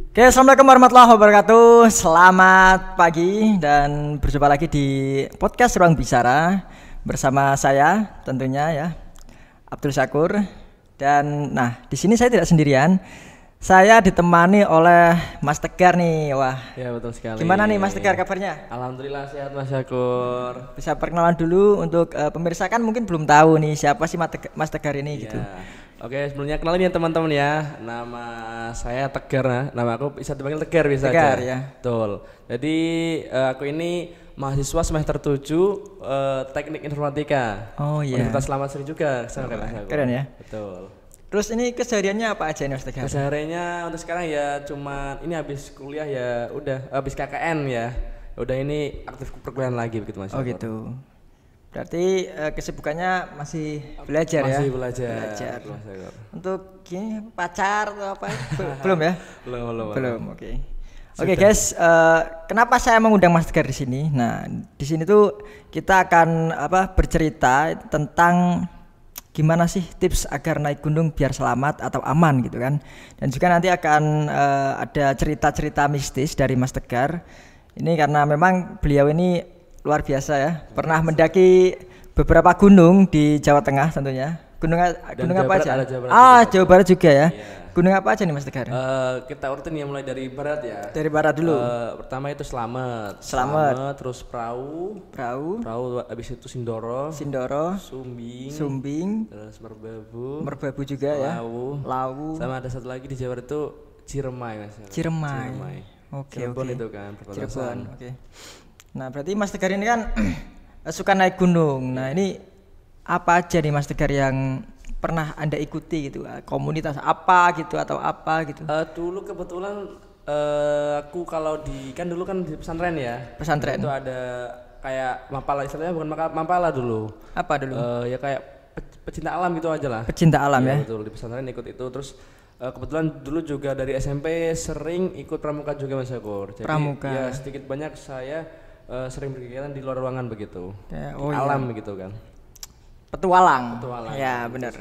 Oke, assalamualaikum warahmatullahi wabarakatuh. Selamat pagi dan berjumpa lagi di podcast Ruang Bicara bersama saya tentunya ya, Abdul Syakur. Dan di sini saya tidak sendirian. Saya ditemani oleh Mas Tegar nih. Wah. Ya, betul sekali. Gimana nih Mas Tegar kabarnya? Alhamdulillah sehat Mas Syakur. Bisa perkenalan dulu untuk pemirsa kan mungkin belum tahu nih siapa sih Mas Tegar ini gitu. Oke, sebelumnya kenalin ya teman-teman ya. Nama saya Tegar, nama aku bisa dipanggil Tegar bisa Tegar, aja. Ya. Betul. Jadi aku ini mahasiswa semester 7 Teknik Informatika. Oh iya. Universitas Selamat Sri juga. Keren ya. Betul. Terus ini kesehariannya apa aja nih Mas Tegar? Kesehariannya untuk sekarang ya cuma ini habis kuliah ya udah habis KKN ya. Udah ini aktif perkuliahan lagi begitu Mas. Oh gitu. Berarti kesibukannya masih belajar ya? Masih belajar. Untuk gini pacar atau apa? Belum ya? Belum. Oke. Oke guys, kenapa saya mengundang Mas Tegar di sini? Nah, di sini tuh kita akan bercerita tentang gimana sih tips agar naik gunung biar selamat atau aman gitu kan. Dan juga nanti akan ada cerita-cerita mistis dari Mas Tegar. Ini karena memang beliau ini luar biasa ya, pernah mendaki beberapa gunung di Jawa Tengah tentunya. Gunung apa aja? Jawa Barat juga ya. Gunung apa aja nih Mas Tegar? Kita urutin ya mulai dari barat ya. Dari barat dulu. Pertama itu Slamet, terus Perahu, habis itu Sindoro, Sumbing, terus Merbabu juga ya. Lawu. Sama ada satu lagi di Jawa Barat itu Ciremai Mas. Ciremai. Oke. Itu kan perbatasan. Oke. Nah, berarti Mas Tegar ini kan suka naik gunung. Nah, ini apa aja nih Mas Tegar yang pernah Anda ikuti gitu? Komunitas apa gitu atau apa gitu? Dulu kebetulan aku kalau dulu kan di pesantren ya. Pesantren. Itu ada kayak mapala, istilahnya bukan mapala dulu. Apa dulu? Ya kayak pecinta alam gitu aja lah. Pecinta alam ya. Betul, di pesantren ikut itu terus kebetulan dulu juga dari SMP sering ikut pramuka juga Mas Syakur. Jadi pramuka. Ya sedikit banyak saya sering berkegiatan di luar ruangan begitu. Alam begitu kan. Petualang. Ya, benar.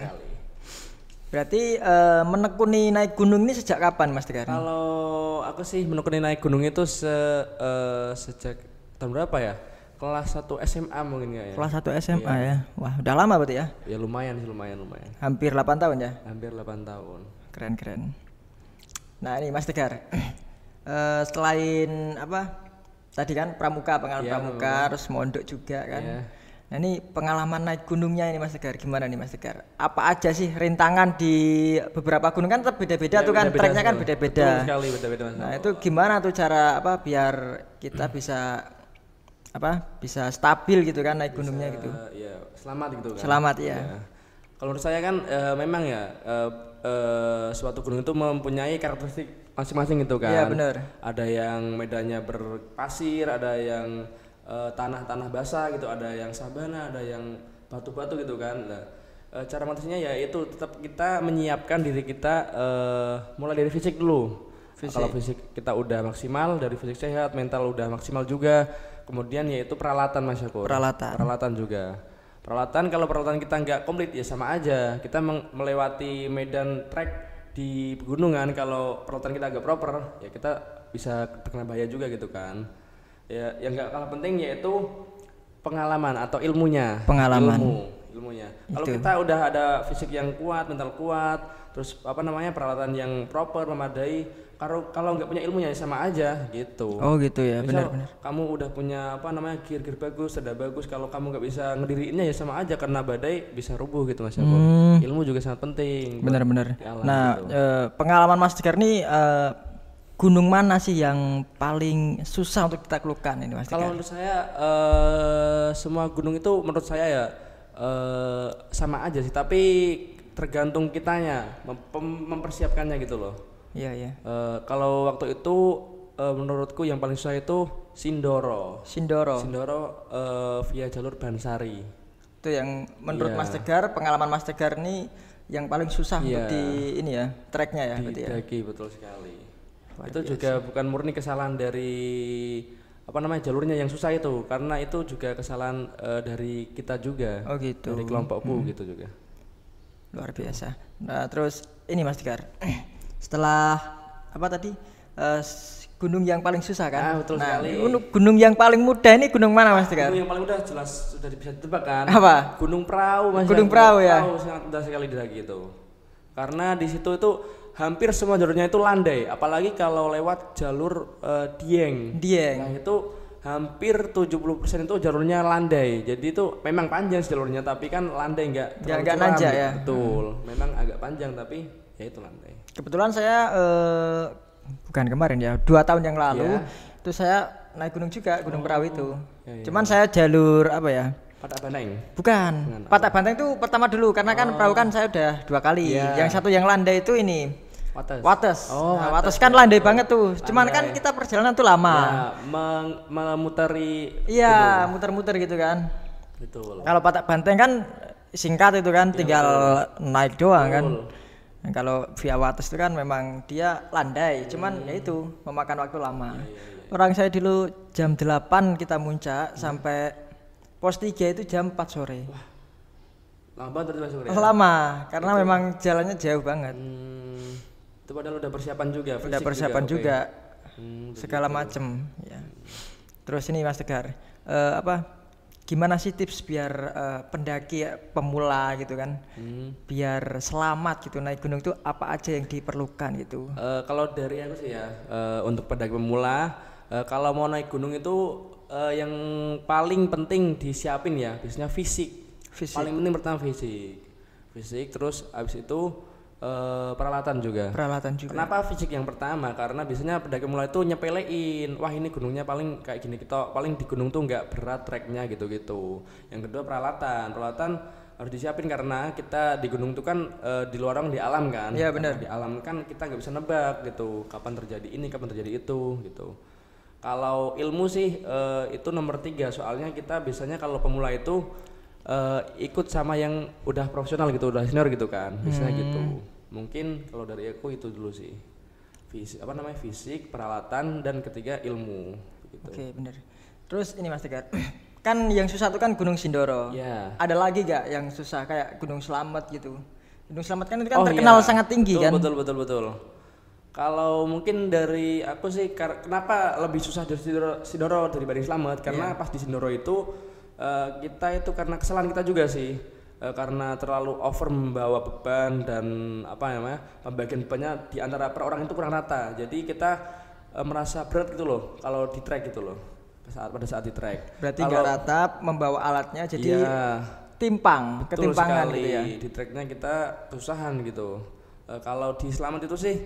Berarti menekuni naik gunung ini sejak kapan Mas Tegar? Kalau aku sih menekuni naik gunung itu sejak tahun berapa ya? Kelas 1 SMA mungkin ya. Kelas 1 SMA ya. Wah, udah lama berarti ya? Ya lumayan. Hampir 8 tahun ya? Hampir 8 tahun. Keren. Nah, ini Mas Tegar. Selain tadi kan pramuka, pengalaman pramuka, terus mondok juga kan. Nah, ini pengalaman naik gunungnya ini Mas Tegar, gimana nih Mas Tegar? Apa aja sih rintangan di beberapa gunung kan beda-beda tuh kan, treknya kan beda-beda. Betul sekali, beda-beda Mas. Nah, itu gimana tuh cara biar kita bisa stabil gitu kan naik gunungnya gitu. Ya, selamat gitu kan. Selamat ya. Kalau menurut saya kan memang ya suatu gunung itu mempunyai karakteristik masing-masing gitu kan. Iya benar. Ada yang medannya berpasir, ada yang tanah-tanah basah gitu, ada yang sabana, ada yang batu-batu gitu kan. Nah, cara mengatasinya ya itu tetap kita menyiapkan diri kita mulai dari fisik dulu. Kalau fisik kita udah maksimal, dari fisik sehat, mental udah maksimal juga. Kemudian yaitu peralatan Mas Syakur. Peralatan juga. Kalau peralatan kita nggak komplit ya sama aja. Kita melewati medan trek di pegunungan, kalau peralatan kita agak proper ya kita bisa terkena bahaya juga gitu kan. Ya yang nggak kalah penting yaitu pengalaman atau ilmunya. Ilmunya. Kalau kita udah ada fisik yang kuat, mental kuat, terus peralatan yang proper, memadai, kalau nggak punya ilmunya sama aja gitu. Oh gitu ya, benar. Kamu udah punya gear bagus, sudah bagus, kalau kamu nggak bisa ngediriinnya ya sama aja, karena badai bisa rubuh gitu Mas Syakur. Ilmu juga sangat penting. Benar. Nah, gitu. Pengalaman Mas Tegar nih gunung mana sih yang paling susah untuk kita keluhkan ini Mas Tegar? Kalau menurut saya semua gunung itu menurut saya ya sama aja sih, tapi tergantung kitanya mempersiapkannya gitu loh. Iya. Kalau waktu itu menurutku yang paling susah itu Sindoro via jalur Bansari. Itu yang menurut Mas Tegar, pengalaman Mas Tegar ini yang paling susah untuk di ini ya, treknya ya berarti ya. Daki, betul sekali. Itu juga bukan murni kesalahan dari jalurnya yang susah itu, karena itu juga kesalahan dari kita juga. Oh gitu. Dari kelompokku gitu juga. Luar biasa. Nah, terus ini Mas Tegar. Setelah gunung yang paling susah kan? Betul sekali. Gunung yang paling mudah ini gunung mana Mas Tegar? Gunung yang paling mudah jelas sudah bisa ditebak kan? Apa? Gunung Prau Mas. Gunung Prau ya. Prau sangat mudah sekali didaki itu. Karena di situ itu hampir semua jalurnya itu landai, apalagi kalau lewat jalur Dieng. Nah, itu hampir 70% itu jalurnya landai. Jadi itu memang panjang jalurnya tapi kan landai enggak nanjak ya. Betul. Memang agak panjang tapi ya itu landai. Kebetulan saya bukan kemarin ya, 2 tahun yang lalu itu saya naik gunung juga, Gunung Prau itu. Cuman saya jalur apa ya? Patak Banteng? Bukan. Patak Banteng itu pertama dulu karena kan perahu kan saya udah 2 kali. Yang satu yang landai itu ini Wates. Wates kan landai banget tuh. Cuman kan kita perjalanan tuh lama. Memutari. Iya, muter-muter gitu kan. Betul. Kalau Patak Banteng kan singkat itu kan, tinggal naik doang kan. Nah, kalau via Wates itu kan memang dia landai, cuman ya itu memakan waktu lama. Orang saya dulu jam 8 kita muncak sampai pos 3 itu jam 4 sore. Wah. Lama banget sore. Lama, karena itu memang jalannya jauh banget. Itu padahal udah persiapan juga, udah persiapan juga. Segala macem ya. Terus ini Mas Tegar, gimana sih tips biar pendaki pemula gitu kan, biar selamat gitu naik gunung itu apa aja yang diperlukan gitu? Kalau dari aku sih ya, untuk pendaki pemula, kalau mau naik gunung itu yang paling penting disiapin ya, biasanya fisik. Paling penting pertama fisik, terus abis itu peralatan juga. Kenapa fisik yang pertama? Karena biasanya pendaki pemula itu nyepelein, wah ini gunungnya paling kayak gini, kita paling di gunung tuh nggak berat treknya gitu. Yang kedua peralatan harus disiapin karena kita di gunung tuh kan di luar di alam kan. Iya benar. Di alam kan kita nggak bisa nebak gitu, kapan terjadi ini, kapan terjadi itu gitu. Kalau ilmu sih itu nomor 3, soalnya kita biasanya kalau pemula itu ikut sama yang udah profesional gitu, udah senior gitu kan, biasanya gitu. Mungkin kalau dari aku itu dulu sih, fisik, peralatan, dan ketiga ilmu gitu. Oke, bener. Terus ini Mas Tegar, kan yang susah itu kan Gunung Sindoro. Ada lagi gak yang susah kayak Gunung Slamet gitu? Gunung Slamet kan itu kan terkenal sangat tinggi kan? Betul. Kalau mungkin dari aku sih, kenapa lebih susah dari Sindoro dibanding Slamet? Karena pas di Sindoro itu kita itu karena kesalahan kita juga sih, karena terlalu over membawa beban dan pembagian bebannya di antara per orang itu kurang rata. Jadi kita merasa berat gitu loh kalau di trek gitu loh, pada saat di trek. Berarti nggak rata membawa alatnya, jadi ketimpangan gitu ya. Di treknya kita kesusahan gitu. Kalau di Slamet itu sih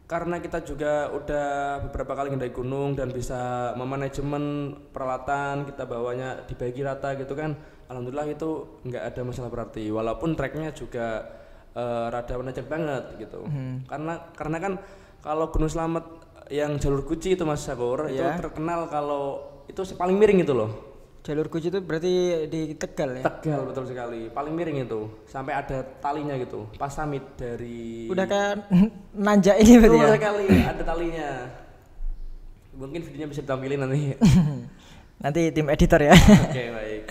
karena kita juga udah beberapa kali ngendaki gunung dan bisa memanajemen peralatan, kita bawanya dibagi rata gitu kan, alhamdulillah itu nggak ada masalah berarti, walaupun treknya juga rada menanjak banget gitu. Karena kan kalau Gunung Slamet yang jalur Guci itu Mas Sakur itu terkenal kalau itu paling miring gitu loh. Jalur Guci itu berarti di Tegal ya? Tegal, betul sekali. Paling miring itu, sampai ada talinya gitu. Pas summit dari... Udah kayak nanjak ini berarti ya? Betul sekali, ada talinya. Mungkin videonya bisa ditampilin nanti. Nanti tim editor ya. Oke, baik.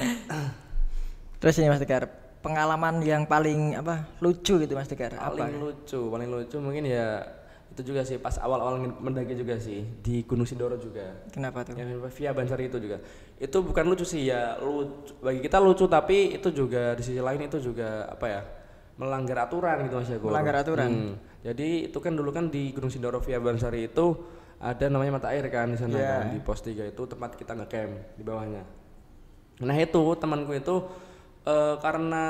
Terus ini Mas Tegar, pengalaman yang paling lucu gitu Mas Tegar? Paling lucu mungkin ya itu juga sih pas awal-awal mendaki juga sih di Gunung Sindoro juga. Kenapa tuh? Yang via Bansari itu juga. Itu bukan lucu sih ya, bagi kita lucu tapi itu juga di sisi lain itu juga melanggar aturan gitu Mas Jago. Melanggar aturan. Jadi itu kan dulu kan di Gunung Sindoro via Bansari itu ada namanya mata air kan di sana kan, di pos 3 itu tempat kita nge-camp di bawahnya. Nah itu temanku itu karena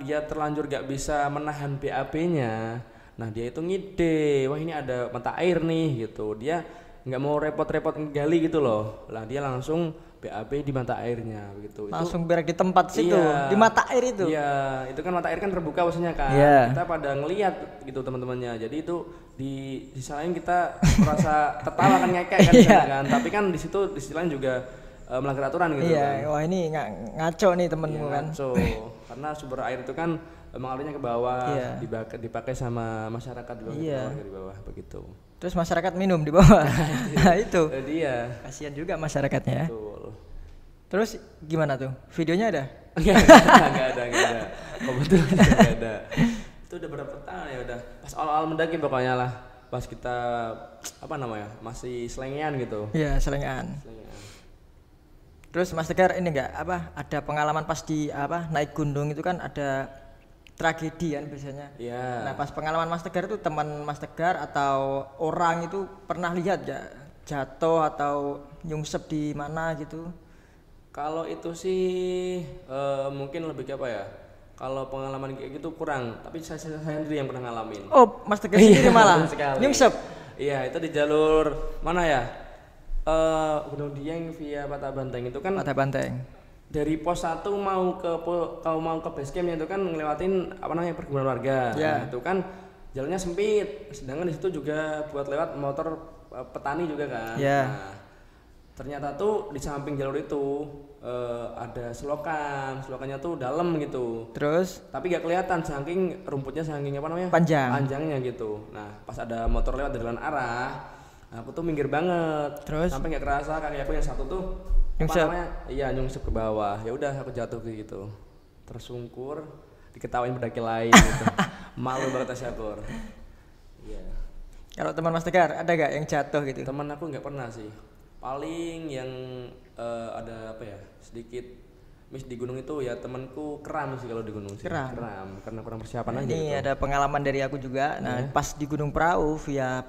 dia terlanjur gak bisa menahan BAB-nya. Nah dia itu ngide, wah ini ada mata air nih gitu. Dia nggak mau repot-repot gali gitu loh. Lah dia langsung BAB di mata airnya gitu. Langsung berak di tempat situ, di mata air itu. Iya, itu kan mata air kan terbuka maksudnya kan. Kita pada ngelihat gitu teman-temannya. Jadi itu di salahin kita merasa tertawa kan, ngekek kan kan. Tapi kan di situ di sisi lain juga melanggar aturan gitu kan. Wah ini ngaco nih temenmu kan. Ngaco. Karena sumber air itu kan mengalirnya ke bawah, dipakai sama masyarakat di bawah begitu. Terus masyarakat minum di bawah. Nah itu. Dia. Kasihan juga masyarakatnya. Betul. Terus gimana tuh? Videonya ada? Enggak ada. Kebetulan enggak ada. Itu udah berapa tahun ya udah. Pas awal-awal mendaki pokoknya lah. pas kita apa namanya masih selengean gitu. Iya, selengean. Terus Mas Tegar ini enggak ada pengalaman pas di naik gunung itu kan ada tragedi kan biasanya. Iya. Nah pas pengalaman Mas Tegar itu teman Mas Tegar atau orang itu pernah lihat ya jatuh atau nyungsep di mana gitu? Kalau itu sih mungkin lebih ke apa ya? Kalau pengalaman kayak gitu kurang, tapi saya sendiri yang pernah ngalamin. Oh Mas Tegar sendiri malah nyungsep? Iya itu di jalur mana ya? Gunung Dieng via Patah Banteng itu kan. Patah Banteng. Dari pos 1 mau ke base campnya itu kan ngelewatin perkebunan warga. Yeah. Nah, itu kan jalannya sempit. Sedangkan di situ juga buat lewat motor petani juga kan. Yeah. Nah, ternyata tuh di samping jalur itu ada selokannya tuh dalam gitu. Terus? Tapi gak kelihatan saking rumputnya panjangnya gitu. Nah, pas ada motor lewat dari lain arah, aku tuh minggir banget. Terus? Sampai nggak kerasa kaki aku yang satu tuh nyungsep ke bawah. Ya udah aku jatuh gitu. Tersungkur, diketawain pendaki lain gitu. Malu banget Syakur. Iya. Kalau teman Mas Tegar ada gak yang jatuh gitu? Teman aku nggak pernah sih. Paling yang ada sedikit miss di gunung itu ya temanku kram sih kalau di gunung sih. Kram karena kurang persiapan aja. Ini gitu. Ada pengalaman dari aku juga. Nah, pas di Gunung Prau via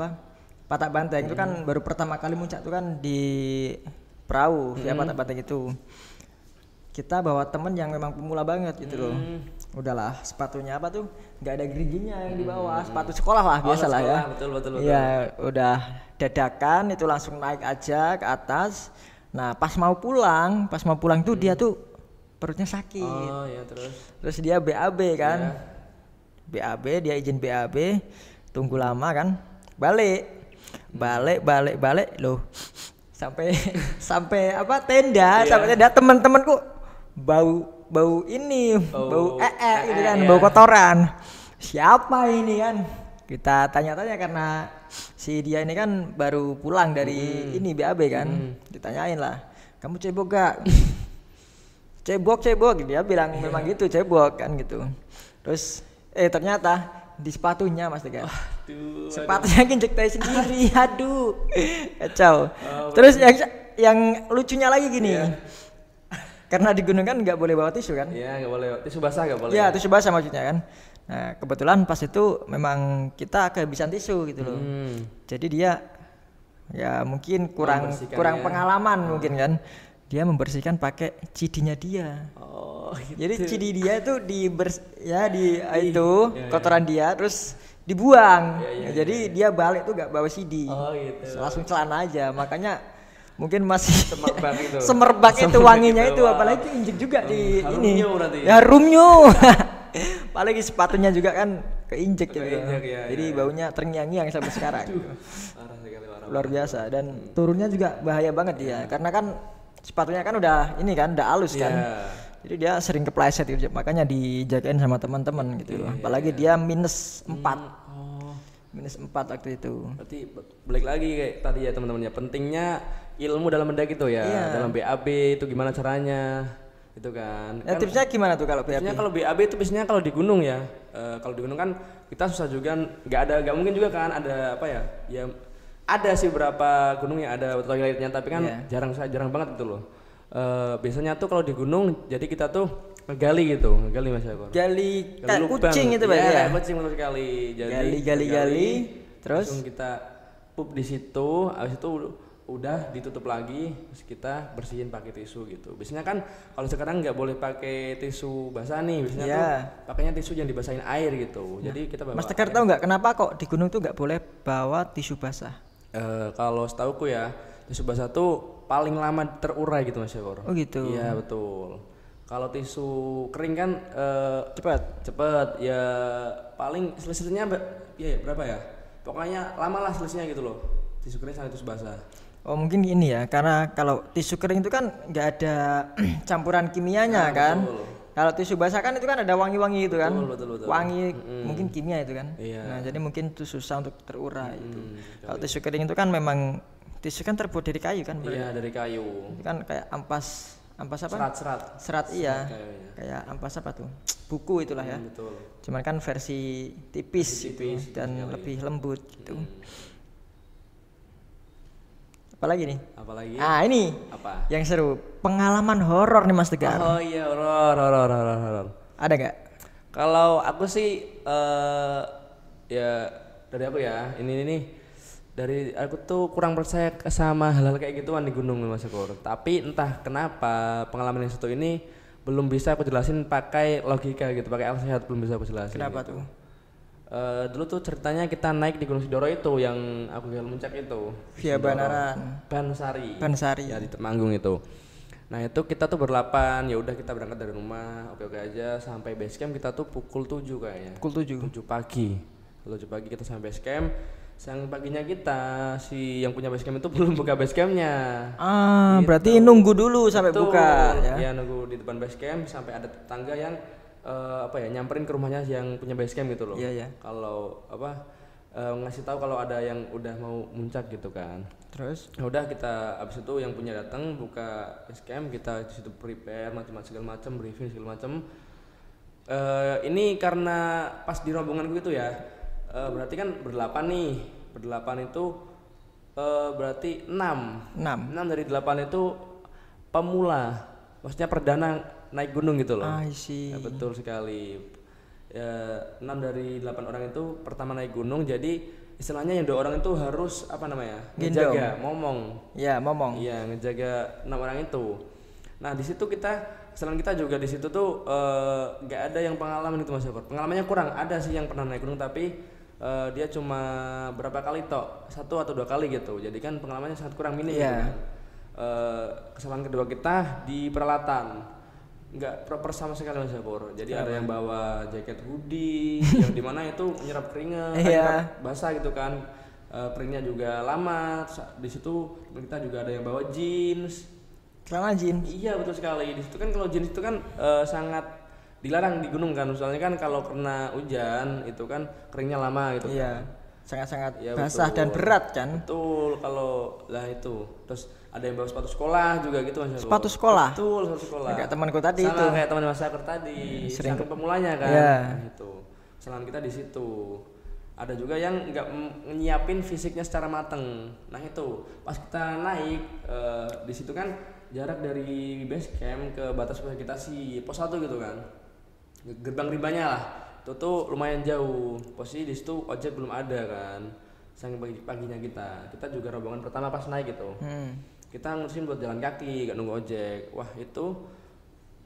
Patah Banteng itu kan baru pertama kali muncak tuh kan di perahu via Patah Banteng itu. Kita bawa temen yang memang pemula banget gitu loh. Udahlah sepatunya nggak ada geriginya yang di bawah, sepatu sekolah lah biasa lah ya. Betul. Iya, udah dadakan itu langsung naik aja ke atas. Nah pas mau pulang tuh dia tuh perutnya sakit. Oh iya Terus dia BAB kan. Yeah. BAB dia izin BAB, tunggu lama kan, balik loh sampai tenda. Sampai tenda teman-temanku bau ini bau gitu kan, bau kotoran. Siapa ini kan, kita tanya-tanya karena si dia ini kan baru pulang dari ini BAB kan. Ditanyain lah, kamu cebok gak? cebok dia bilang memang gitu, cebok kan gitu. Terus ternyata di sepatunya Mas Tegar. Sepatunya injek tai sendiri. Aduh. Kacau. Terus yang lucunya lagi gini. Karena di gunung kan enggak boleh bawa tisu kan? Iya, enggak boleh. Tisu basah enggak boleh. Iya, tisu basah maksudnya kan. Nah, kebetulan pas itu memang kita kehabisan tisu gitu loh. Jadi dia ya mungkin kurang pengalaman mungkin kan. Dia membersihkan pakai cidinya dia. Oh, gitu. Jadi cidi dia itu kotoran dia terus dibuang. Jadi dia balik tuh gak bawa cidi. Oh, gitu. Langsung celana aja. Makanya mungkin masih semerbak itu wanginya itu apalagi injek juga di ini. Ya rumnyo. Apalagi sepatunya juga kan keinjek gitu. Jadi baunya terngiang-ngiang sampai sekarang. Luar biasa dan turunnya juga bahaya banget dia karena kan sepatunya kan udah halus kan. Jadi dia sering kepleset gitu, makanya dijagain sama teman-teman gitu. Apalagi dia -4. -4 waktu itu. Berarti balik lagi kayak tadi ya teman-teman ya, pentingnya ilmu dalam mendaki itu ya. Dalam BAB itu gimana caranya? Itu kan. Ya, tipsnya gimana tuh kalau BAB? Tipsnya kalau BAB itu biasanya kalau di gunung ya. Kalau di gunung kan kita susah juga, nggak mungkin juga kan ada ya ada sih beberapa gunung yang ada toiletnya tapi kan jarang banget gitu loh. Biasanya tuh kalau di gunung jadi kita tuh ngegali Mas Yakor. Gali kayak kucing itu berarti ya. Kucing betul sekali. Jadi gali terus langsung kita pup di situ, habis itu udah ditutup lagi, terus kita bersihin pakai tisu gitu. Biasanya kan kalau sekarang nggak boleh pakai tisu basah nih, biasanya tuh pakainya tisu yang dibasahin air gitu. Jadi kita bawa. Mas Tegar tahu nggak kenapa kok di gunung tuh nggak boleh bawa tisu basah? Kalau setauku ya tisu basah tuh paling lama terurai gitu Mas Yakor. Oh gitu. Iya betul. Kalau tisu kering kan cepet ya, paling selisihnya berapa ya? Pokoknya lama lah selisihnya gitu loh. Tisu kering sama tisu basah. Oh mungkin ini ya, karena kalau tisu kering itu kan nggak ada campuran kimianya kan. Betul. Kalau tisu basah kan itu kan ada wangi-wangi itu kan. Betul. Wangi mungkin kimia itu kan. Iya. Nah, jadi mungkin itu susah untuk terurai itu. Kalau tisu kering itu kan memang tisu kan terbuat dari kayu kan. Iya, dari kayu. Itu kan kayak ampas apa? Serat. Serat iya. Kayak ampas apa tuh? buku itulah ya. Betul. Cuman kan versi tipis, dan lebih lembut gitu. Apalagi nih? Apalagi? Ini. Apa? Yang seru. Pengalaman horor nih Mas Tegar. Oh iya, horor. Ada nggak? Kalau aku sih ya dari aku ya. Ini dari aku tuh kurang percaya sama hal-hal kayak gituan di gunung Mas Syukur. Tapi entah kenapa pengalaman yang satu ini belum bisa aku jelasin pakai logika gitu, pakai akal sehat belum bisa aku jelasin. Kenapa gitu. tuh? Dulu tuh ceritanya kita naik di Gunung Sidoro itu yang aku gagal muncak itu. Via Banaran. Bansari. Ya di Temanggung itu. Nah itu kita tuh berlapan, ya udah kita berangkat dari rumah, oke aja sampai base camp kita tuh pukul 7 kayaknya. Pukul 7 pagi. 7 pagi kita sampai base camp. Siang paginya kita si yang punya base camp itu belum buka base campnya. Gitu. Berarti nunggu dulu sampai buka ya. Ya nunggu di depan base camp sampai ada tetangga yang nyamperin ke rumahnya yang punya base camp gitu loh. Iya. Kalau ngasih tahu kalau ada yang udah mau muncak gitu kan. Terus? Ya udah kita abis itu yang punya datang buka base camp, kita di situ prepare macam-macam segala macam, briefing segala macam. Ini karena pas di rombonganku itu ya, berarti kan berdelapan nih. Berdelapan itu berarti 6 dari 8 itu pemula. Maksudnya perdana naik gunung gitu loh. Ya, betul sekali. 6 dari 8 orang itu pertama naik gunung, jadi istilahnya yang 2 orang itu harus ngejaga momong. Iya, ngejaga 6 orang itu. Nah, di situ selain kita juga di situ tuh nggak ada yang pengalaman itu Mas Syukur. Pengalamannya kurang, ada sih yang pernah naik gunung tapi dia cuma berapa kali tok, 1 atau 2 kali gitu. Jadi kan pengalamannya sangat kurang, minim gitu kan. Kesalahan kedua kita di peralatan nggak proper sama sekali Mas Syukur. Jadi ada yang bawa jaket hoodie yang dimana itu menyerap keringat, basah gitu kan. Keringnya juga lama. Di situ kita juga ada yang bawa jeans. Celana jeans. Iya betul sekali. Di situ kan kalau jeans itu kan sangat dilarang di gunung kan. Soalnya kan kalau kena hujan itu kan keringnya lama gitu kan. Sangat-sangat basah dan berat kan. Betul, kalau itu. Terus ada yang bawa sepatu sekolah juga gitu Mas. Sepatu sekolah? Betul, sepatu sekolah. Kayak temanku tadi sama itu. Kayak teman Mas Syukur tadi. Sering pemulanya kan. Nah, itu. Kesalahan kita di situ. Ada juga yang nggak nyiapin fisiknya secara mateng. Nah itu pas kita naik di situ kan jarak dari base camp ke batas vegetasi pos 1 gitu kan. Gerbang rimbanya lah. Itu tuh lumayan jauh. Posisi di situ ojek belum ada kan. Saking paginya kita juga rombongan pertama pas naik gitu. Kita ngurusin buat jalan kaki, gak nunggu ojek. Wah itu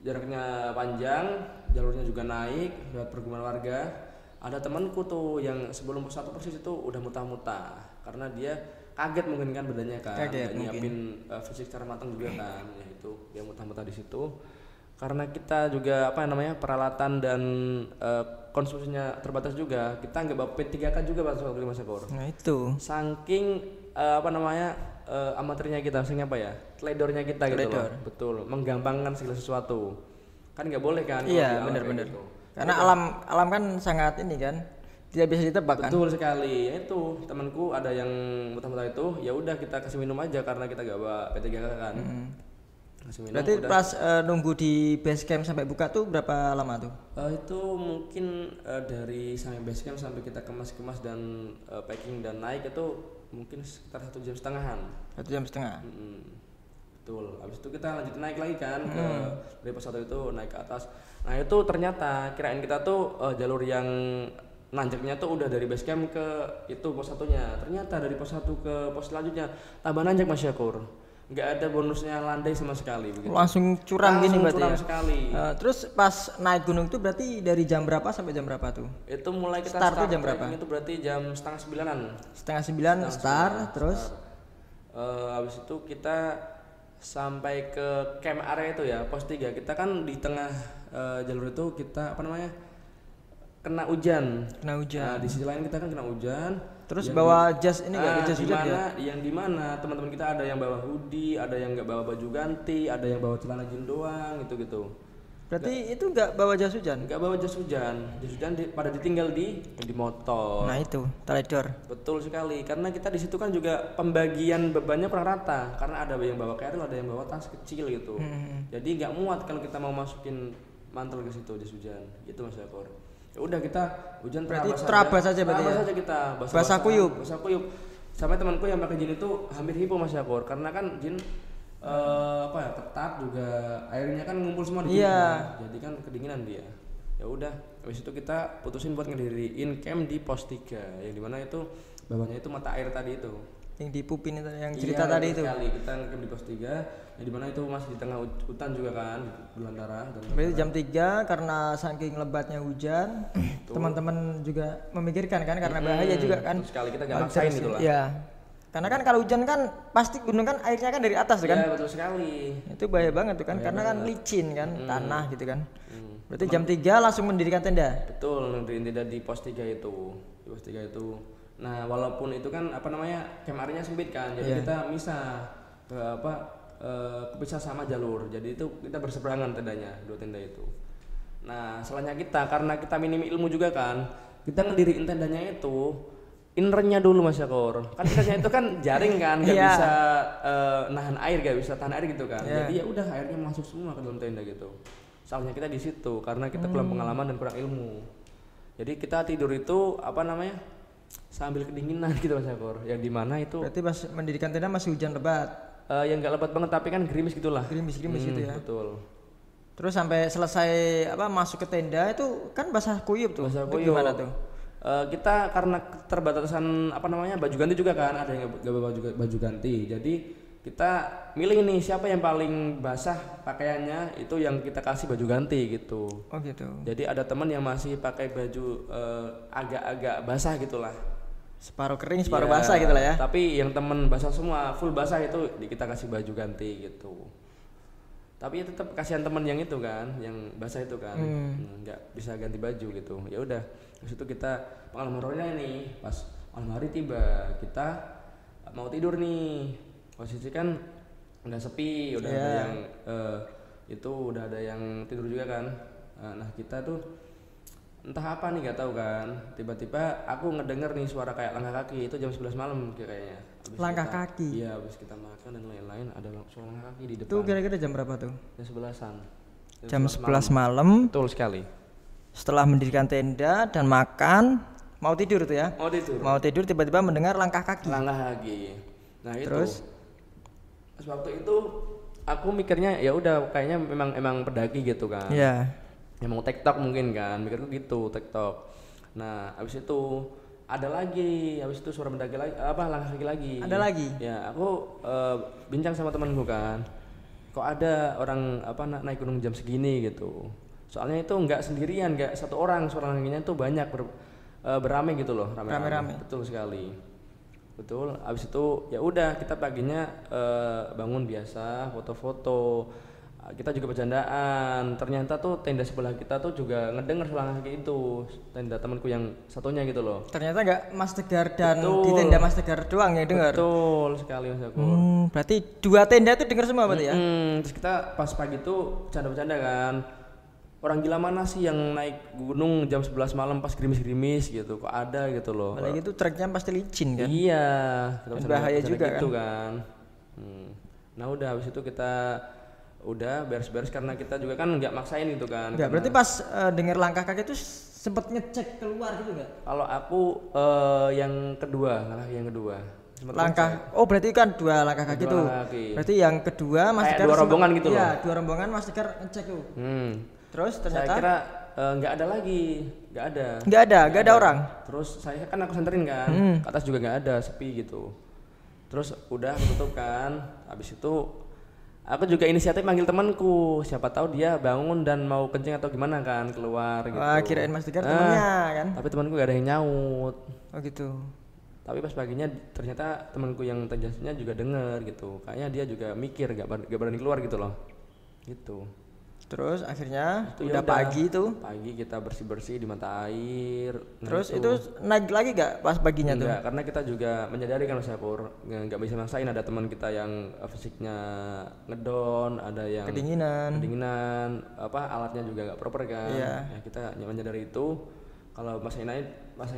jaraknya panjang, jalurnya juga naik, lewat pergumulan warga. Ada temanku tuh yang sebelum pos 1 persis itu udah muntah-muntah karena dia kaget mungkin kan badannya kan, gak nyiapin fisik secara matang juga kan. Ya itu dia muntah-muntah di situ. Karena kita juga peralatan dan konsumsinya terbatas juga, kita nggak bawa P3K juga pas waktu Mas Syukur. Nah itu. Saking amatirnya kita, teledornya kita gitu loh. Betul, menggampangkan segala sesuatu. Kan nggak boleh kan? Iya benar-benar. Gitu. Karena alam kan sangat ini kan, tidak bisa ditebak kan. Betul sekali. Ya itu temanku ada yang muntah-muntah itu, ya udah kita kasih minum aja karena kita nggak bawa P3K kan. Berarti pas nunggu di base camp sampai buka tuh berapa lama tuh? Itu mungkin dari sampai base camp sampai kita kemas-kemas dan packing dan naik itu mungkin sekitar 1,5 jam. 1,5 jam? Betul. Habis itu kita lanjut naik lagi kan dari pos 1 itu naik ke atas. Nah itu ternyata kirain kita tuh jalur yang nanjaknya tuh udah dari base camp ke itu pos 1-nya. Ternyata dari pos 1 ke pos selanjutnya tambah nanjak Mas Syukur. Nggak ada bonusnya landai sama sekali begitu. Langsung curam gini berarti curam ya? Sekali. Terus pas naik gunung itu berarti dari jam berapa sampai jam berapa tuh? Itu mulai kita start jam berapa? Itu berarti jam 8:30-an. 8:30 start, terus? Habis itu kita sampai ke camp area itu ya, pos 3. Kita kan di tengah jalur itu kita kena hujan. Nah, di sisi lain kita kan kena hujan. Terus bawa jas ini enggak jas hujan ya? Yang di mana teman-teman kita ada yang bawa hoodie, ada yang enggak bawa baju ganti, ada yang bawa celana jeans doang gitu-gitu. Berarti itu enggak bawa jas hujan? Enggak bawa jas hujan. Jas hujan pada ditinggal di motor. Nah, itu, teledor. Betul sekali. Karena kita di situ kan juga pembagian bebannya kurang rata. Karena ada yang bawa carrier, ada yang bawa tas kecil gitu. Jadi enggak muat kalau kita mau masukin mantul ke situ jas hujan gitu Mas Yakor. Ya udah kita hujan terabas aja berarti ya. Aja kita basah kuyup. Sampai temanku yang pakai jin itu hampir hipo Mas Yakor karena kan jin ketat juga airnya kan ngumpul semua di jadi kan kedinginan dia. Ya udah habis itu kita putusin buat ngediriin camp di pos 3 yang dimana itu bawahnya itu mata air tadi itu yang di Pupin itu yang cerita tadi itu. Sekali kita ngecamp di pos 3 yang dimana itu masih di tengah hutan juga kan belantara. Berarti jam 3 karena saking lebatnya hujan teman-teman juga memikirkan kan karena bahaya juga kan. Sekali kita gak maksain gitu lah. Iya. Karena kan kalau hujan kan pasti gunung kan airnya kan dari atas kan. Iya betul sekali. Itu bahaya banget tuh kan karena kan licin kan tanah gitu kan. Berarti jam 3 langsung mendirikan tenda. Betul, mendirikan tenda di pos 3 itu. Di pos 3 itu. Nah, walaupun itu kan camp area-nya sempit kan. Jadi kita misah kepisah sama jalur. Jadi itu kita berseberangan tendanya, 2 tenda itu. Nah, setelahnya karena kita minim ilmu juga kan, kita ngediriin tendanya itu innernya dulu Mas Yakor. Kan innernya itu kan jaring kan, nggak bisa nahan air, nggak bisa tahan air gitu kan. Jadi ya udah airnya masuk semua ke dalam tenda gitu. Salahnya kita di situ karena kita kurang pengalaman dan kurang ilmu. Jadi kita tidur itu sambil kedinginan gitu Mas Yakor. Yang di mana itu? Berarti pas mendirikan tenda masih hujan lebat. Yang nggak lebat banget tapi kan gerimis gitulah. Gerimis gitu ya. Betul. Terus sampai selesai masuk ke tenda itu kan basah kuyup tuh. Basah kuyup. Gimana tuh? Kita karena keterbatasan baju ganti juga kan, ada yang nggak bawa baju ganti. Jadi kita milih nih siapa yang paling basah pakaiannya itu yang kita kasih baju ganti gitu. Oh gitu. Jadi ada teman yang masih pakai baju agak-agak basah gitulah. Separuh kering, separuh basah gitulah ya. Tapi yang teman basah semua, full basah itu kita kasih baju ganti gitu. Tapi tetap kasihan teman yang itu kan, yang basah itu kan, nggak bisa ganti baju gitu. Ya udah, terus itu kita pengalaman horornya ini pas malam hari tiba kita mau tidur nih. Posisi kan udah sepi, udah ada yang udah ada yang tidur juga kan. Nah kita tuh entah apa nih nggak tahu kan. Tiba-tiba aku ngedenger nih suara kayak langkah kaki itu jam 11 malam kayaknya. Langkah kaki? Iya, habis kita makan dan lain-lain ada suara langkah kaki di depan. Itu kira-kira jam berapa tuh? Jam 11-an. Jam 11 malam. Betul sekali. Setelah mendirikan tenda dan makan, mau tidur tuh ya? Mau tidur tiba-tiba mendengar langkah kaki. Langkah kaki. Nah terus? Waktu itu aku mikirnya ya udah kayaknya memang pendaki gitu kan. Iya. Ya mau TikTok mungkin kan, mikirku gitu TikTok. Nah habis itu ada lagi, habis itu suara pendaki lagi, langkah kaki lagi. Ada lagi? Ya aku bincang sama temanku kan, kok ada orang naik gunung jam segini gitu. Soalnya itu nggak sendirian, nggak satu orang, suara kakinya tuh banyak beramai gitu loh, rame-rame. Betul sekali. Betul, abis itu ya udah kita paginya bangun biasa, foto-foto, kita juga bercandaan. Ternyata tuh tenda sebelah kita tuh juga ngedenger suara kaki itu, tenda temanku yang satunya gitu loh. Ternyata nggak Mas Tegar dan di tenda Mas Tegar doang yang dengar. Betul sekali Mas Yakor. Berarti 2 tenda itu dengar semua berarti ya? Terus kita pas pagi tuh bercanda-bercanda kan. Orang gila mana sih yang naik gunung jam 11 malam pas gerimis-gerimis gitu, kok ada gitu loh. Apalagi itu treknya pasti licin kan. Iya, bahaya juga gitu kan. Nah udah habis itu kita udah beres-beres karena kita juga kan nggak maksain gitu kan. Enggak, berarti pas dengar langkah kaki itu sempet ngecek keluar gitu nggak? Kalau aku yang kedua. Berarti kan 2 langkah kaki tuh. Berarti yang kedua Mas Tegar 2 rombongan gitu loh. Iya, 2 rombongan Mas Tegar ngecek tuh. Terus ternyata saya kira nggak ada lagi, nggak ada orang. Terus saya kan aku senterin kan, ke atas juga nggak ada, sepi gitu. Terus udah tutup kan, habis itu aku juga inisiatif manggil temanku, siapa tahu dia bangun dan mau kencing atau gimana kan keluar gitu. Wah, kirain Mas Tegar temennya kan. Tapi temanku gak ada yang nyaut. Oh gitu. Tapi pas paginya ternyata temanku yang terjadinya juga denger gitu. Kayaknya dia juga mikir gak berani keluar gitu loh. Gitu. Terus akhirnya udah pagi tuh. Pagi kita bersih-bersih di mata air. Terus itu naik lagi gak pas paginya tuh? Enggak, karena kita juga menyadari kan Mas Yakor, nggak bisa maksain, ada teman kita yang fisiknya ngedon, ada yang kedinginan, alatnya juga nggak proper kan. Iya. Ya, kita menyadari itu. Kalau masih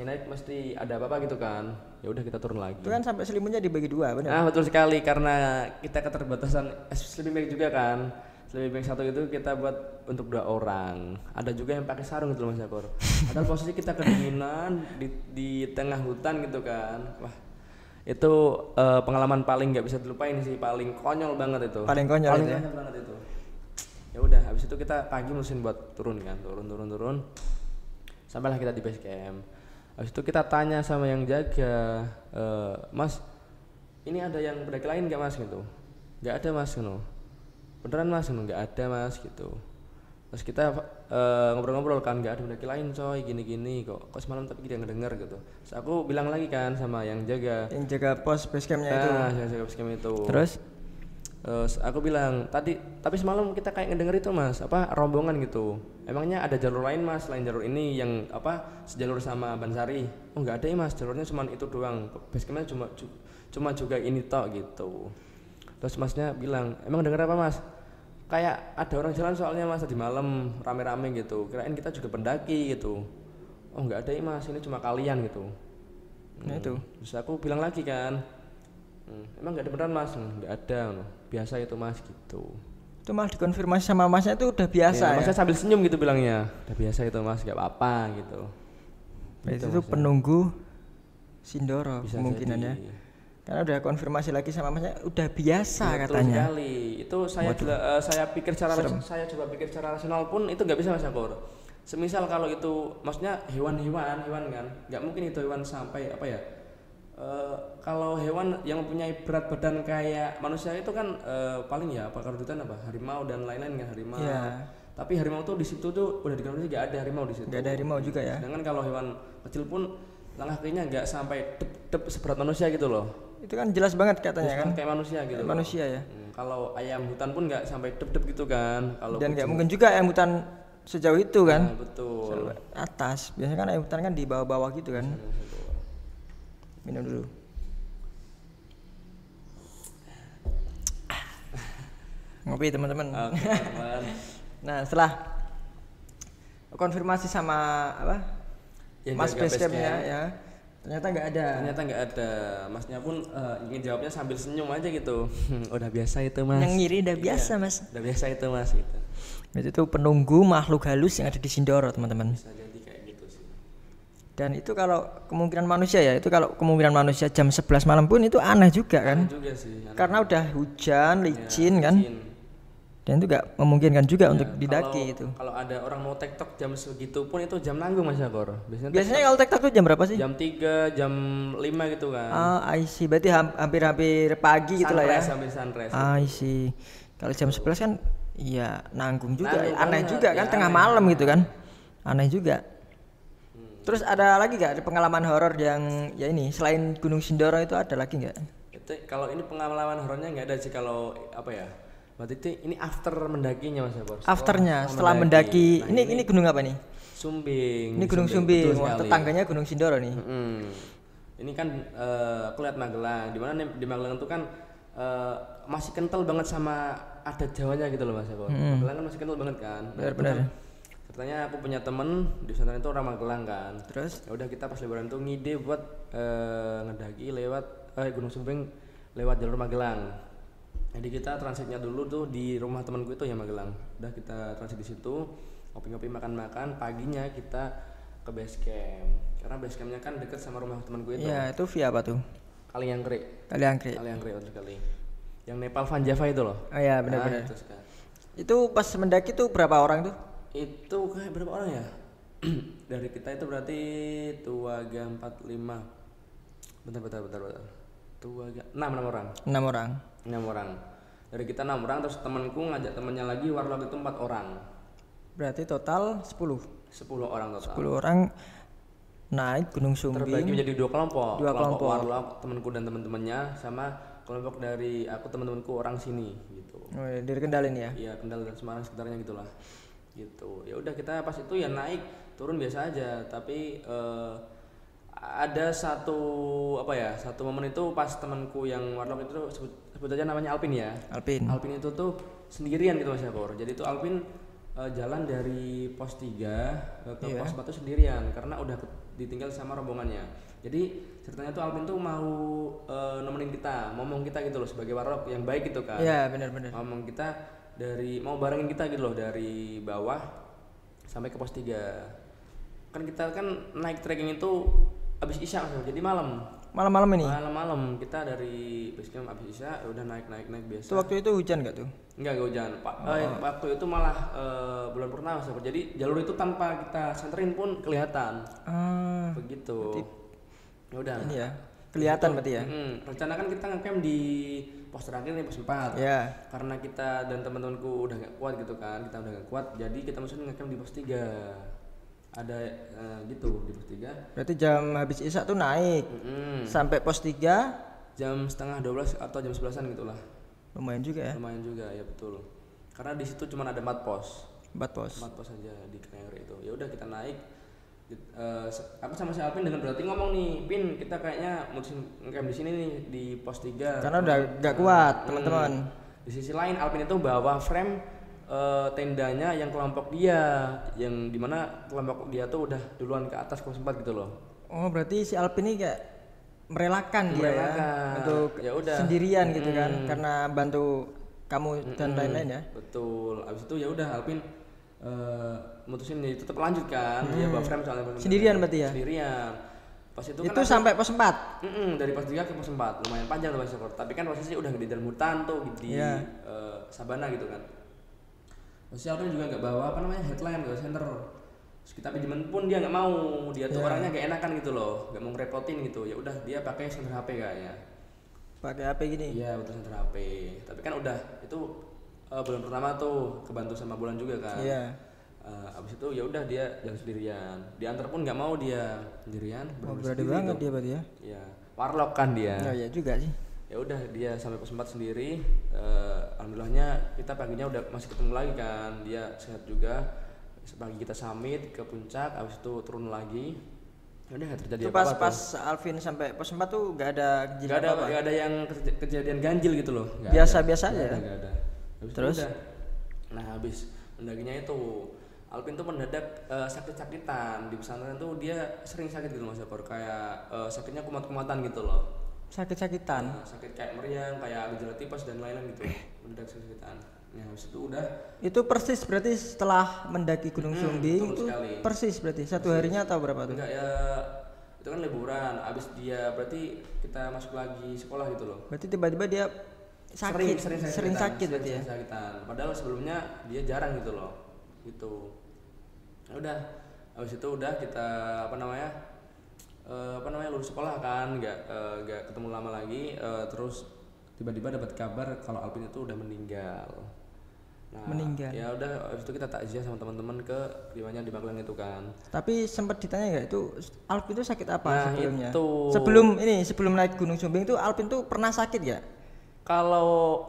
naik mesti ada apa-apa gitu kan. Ya udah kita turun lagi. Itu kan sampai selimutnya dibagi 2, benar? Nah, betul sekali karena kita keterbatasan sleeping bag juga kan. sleeping bag satu itu kita buat untuk 2 orang. Ada juga yang pakai sarung gitu loh Mas Yakor. Padahal posisi kita kedinginan di tengah hutan gitu kan. Wah, itu pengalaman paling nggak bisa dilupain sih, paling konyol banget itu. Paling konyol banget itu. Ya udah, habis itu kita pagi musim buat turun kan, turun. Sampailah kita di base camp. Habis itu kita tanya sama yang jaga, Mas, ini ada yang pendaki lain nggak Mas gitu? Nggak ada Mas gitu. Beneran Mas gitu? Nggak ada Mas gitu. Terus kita ngobrol-ngobrol kan, nggak ada pendaki lain coy, gini-gini kok semalam tapi dia ngedenger gitu. Terus aku bilang lagi kan sama yang jaga pos base campnya itu. Nah, yang jaga base camp itu. Terus aku bilang tapi semalam kita kayak ngedenger itu Mas, apa rombongan gitu. Emangnya ada jalur lain Mas selain jalur ini yang apa sejalur sama Bansari? Oh nggak ada ya Mas, jalurnya cuma itu doang. Base campnya cuma juga ini tok gitu. Terus Masnya bilang, emang denger apa Mas? Kayak ada orang jalan soalnya Mas tadi malam rame-rame gitu. Kirain kita juga pendaki gitu. Oh nggak ada ya Mas, ini cuma kalian gitu. Nah itu. Terus aku bilang lagi kan, emang nggak ada beneran Mas? Nggak ada, biasa itu Mas gitu. Itu malah dikonfirmasi sama Masnya itu udah biasa ya? Masnya sambil senyum gitu bilangnya, udah biasa itu Mas, nggak apa-apa gitu. Itu penunggu Sindoro bisa kemungkinannya. Jadi. Karena udah konfirmasi lagi sama Masnya udah biasa Betul katanya. Sekali. Itu saya pikir saya coba pikir secara rasional pun itu nggak bisa Mas Yakor. Semisal kalau itu maksudnya hewan kan, nggak mungkin itu hewan sampai apa ya? Kalau hewan yang mempunyai berat badan kayak manusia itu kan paling ya apa kerudutan apa harimau dan lain-lain kan harimau. Yeah. Tapi harimau tuh di situ tuh udah dikonfirmasi nggak ada harimau di situ. Nggak ada harimau juga ya. Sedangkan kalau hewan kecil pun langkah kakinya nggak sampai dep seberat manusia gitu loh. Itu kan jelas banget katanya kan. Kayak manusia gitu. Kayak manusia ya. Kalau ayam hutan pun nggak sampai dep gitu kan. Kalau dan nggak mungkin juga ayam hutan sejauh itu kan. Nah, betul. Atas. Biasanya kan ayam hutan kan di bawah-bawah gitu kan. Minum dulu. Ngopi teman-teman. Oke, teman. Nah setelah konfirmasi sama apa yang Mas base campnya ya ternyata nggak ada. Masnya pun ingin jawabnya sambil senyum aja gitu. Udah biasa itu Mas. Yang ngiri udah biasa Mas. Udah biasa itu Mas gitu. Itu penunggu makhluk halus yang ada di Sindoro teman-teman. Bisa jadi kayak gitu sih. Dan itu kalau kemungkinan manusia ya, itu kalau kemungkinan manusia jam 11 malam pun itu aneh juga kan. Aneh juga sih. Karena udah hujan, licin kan. Dan itu gak memungkinkan juga untuk didaki itu. Kalau ada orang mau tektok jam segitu pun itu jam nanggung Mas Yakor. Biasanya kalau tektok itu jam berapa sih? Jam 3, jam 5 gitu kan. I see. Berarti hampir pagi gitu lah ya. Sampai sunrise. I see. Kalau jam 11 kan iya nanggung juga. Aneh banget. juga kan tengah malam gitu kan. Aneh juga. Terus ada lagi gak ada pengalaman horor yang ya ini selain Gunung Sindoro itu ada lagi nggak? Itu kalau ini pengalaman horornya nggak ada sih kalau apa ya? Berarti itu ini after mendakinya Mas Yakor. Afternya setelah mendaki. Nah, ini gunung apa nih? Sumbing. Ini Gunung Sumbing. Wah, tetangganya Gunung Sindoro nih. Ini kan aku lihat Magelang. Di mana di Magelang itu kan masih kental banget sama adat Jawanya gitu loh Mas Yakor. Magelang kan masih kental banget kan. Benar-benar. Ceritanya aku punya temen di sana itu orang Magelang kan. Terus? Ya udah kita pas liburan tuh ngide buat ngedaki lewat Gunung Sumbing lewat jalur Magelang. Jadi kita transitnya dulu tuh di rumah temanku itu ya Magelang. Udah kita transit di situ, ngopi-ngopi makan-makan. Paginya kita ke base camp. Karena base campnya kan deket sama rumah temanku itu. Iya, itu via apa tuh? Kaliangkrik betul sekali. Yang Nepal Van Java itu loh. Oh iya benar-benar. Itu pas mendaki tuh berapa orang tuh? Itu kayak berapa orang ya? Dari kita itu berarti Tuaga 45. Bentar. Tuaga 6 orang. 6 orang. Dari kita 6 orang terus temanku ngajak temannya lagi warlock itu 4 orang. Berarti total 10 orang total. 10 orang naik Gunung Sumbing. Terbagi menjadi 2 kelompok. Kelompok warlock temanku dan teman-temannya sama kelompok dari aku teman-temanku orang sini gitu. Oh, dari Kendal ini ya? Iya, Kendal dan Semarang sekitarnya gitulah. Gitu. Ya udah kita pas itu ya naik, turun biasa aja, tapi ada satu momen itu pas temanku yang warlock itu sebut aja namanya Alpin ya. Alpin itu tuh sendirian gitu Mas Yakor. Jadi itu Alpin jalan dari pos 3 ke pos 4 sendirian karena udah ditinggal sama rombongannya. Jadi ceritanya tuh Alpin tuh mau nemenin kita, ngomong kita gitu loh sebagai warlock yang baik gitu kan. Iya, benar-benar. Ngomong kita dari mau barengin kita gitu loh dari bawah sampai ke pos 3. Kan kita kan naik trekking itu habis isya jadi malam ini malam kita dari base camp habis isya udah naik biasa. Itu waktu itu hujan nggak tuh? Enggak hujan Pak. Waktu itu malah bulan purnama jadi jalur itu tanpa kita senterin pun kelihatan begitu. Ya udah ini ya kelihatan berarti ya. Rencana kan kita ngecamp di pos terakhir nih, pos 4 ya. Karena kita dan teman-temanku udah gak kuat gitu kan, kita udah gak kuat, jadi kita mesti ngecamp di pos 3 ada gitu di pos 3. Berarti jam habis isya tuh naik sampai pos 3 jam setengah 12 atau jam 11an gitulah. Lumayan juga ya betul, karena di situ cuma ada 4 pos aja di Kenari itu. Ya udah kita naik. Aku sama si Alvin dengan berarti ngomong nih, Pin kita kayaknya mutusin ngecamp di sini nih di pos 3 karena udah gak kuat teman-teman. Di sisi lain Alvin itu bawa frame tendanya yang kelompok dia, yang dimana kelompok dia tuh udah duluan ke atas pos 4 gitu loh. Oh berarti si Alvin ini kayak merelakan dia ya untuk ya udah sendirian gitu kan, karena bantu kamu dan lain-lain ya. Betul. Abis itu ya udah Alvin mutusin nih tetap lanjut kan, dia bawa frame soalnya sendirian berarti ya. Sendirian. Pas itu kan sampai pos 4. Dari pos 3 ke pos 4 lumayan panjang tuh Mas. Tapi kan posisi udah di dalam hutan tuh di sabana gitu kan. Posisi Alvin juga nggak bawa headlamp, nggak center. Terus kita pinjemin pun dia nggak mau, dia tuh orangnya gak enakan gitu loh, nggak mau ngerepotin gitu. Ya udah dia pakai center HP kayaknya. Pakai HP gini? Iya betul, center HP. Tapi kan udah itu bulan pertama tuh kebantu sama Bulan juga kan. Iya. Abis itu ya udah dia jalan sendirian. Diantar pun nggak mau dia sendirian. Berani banget dia berarti ya. Iya. Warlock kan dia. Ya juga sih. Ya udah dia sampai pos 4 sendiri. Alhamdulillahnya kita paginya udah masih ketemu lagi kan, dia sehat juga. Pagi kita summit ke puncak, abis itu turun lagi. Ya udah terjadi apa-apa. Pas Alvin sampai pos 4 tuh gak ada gak ada yang kejadian ganjil gitu loh. Biasa-biasa aja. Gak ada. Terus? Nah habis mendakinya itu Alvin tuh mendadak sakit-sakitan. Di pesantren tuh dia sering sakit gitu Mas Japor, kayak sakitnya kumat-kumatan gitu loh. Sakit-sakitan? Sakit kayak meriang, kayak gejala tipes dan lain-lain gitu. Mendadak sakit-sakitan. Nah habis itu udah. Itu persis berarti setelah mendaki Gunung Sumbing itu sekali. Persis berarti satu harinya atau berapa tuh? Enggak ya, itu kan liburan. Abis dia berarti kita masuk lagi sekolah gitu loh. Berarti tiba-tiba dia sering sakit berarti ya? Sakitan. Padahal sebelumnya dia jarang gitu loh. Gitu. Ya udah. Abis itu udah kita lulus sekolah kan, nggak ketemu lama lagi. Terus tiba-tiba dapat kabar kalau Alvin itu udah meninggal. Nah, meninggal. Ya udah, habis itu kita takziah sama teman-teman ke riwayatnya di Magelang itu kan. Tapi sempat ditanya nggak itu Alvin itu sakit apa sebelumnya? Itu. Sebelum naik Gunung Sumbing itu Alvin tuh pernah sakit nggak? Kalau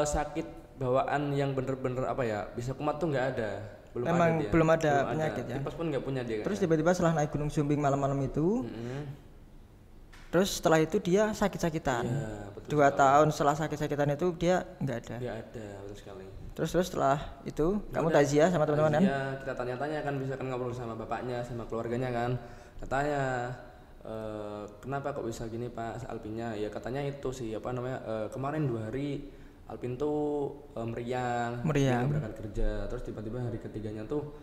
sakit bawaan yang bener-bener bisa kumat tuh nggak ada. Belum ada penyakit ya. Tipes pun nggak punya dia. Terus tiba-tiba setelah naik Gunung Sumbing malam-malam itu, terus setelah itu dia sakit-sakitan. Ya, 2 tahun setelah sakit-sakitan itu dia nggak ada. Nggak ada, betul sekali. Terus setelah itu kamu takziah sama teman-teman kan? Iya, kita tanya-tanya kan, bisa kan ngobrol sama bapaknya, sama keluarganya kan. Katanya kenapa kok bisa gini Pak Alvinnya? Ya katanya itu sih kemarin 2 hari Alvin tuh meriang. Dia berangkat kerja, terus tiba-tiba hari ketiganya tuh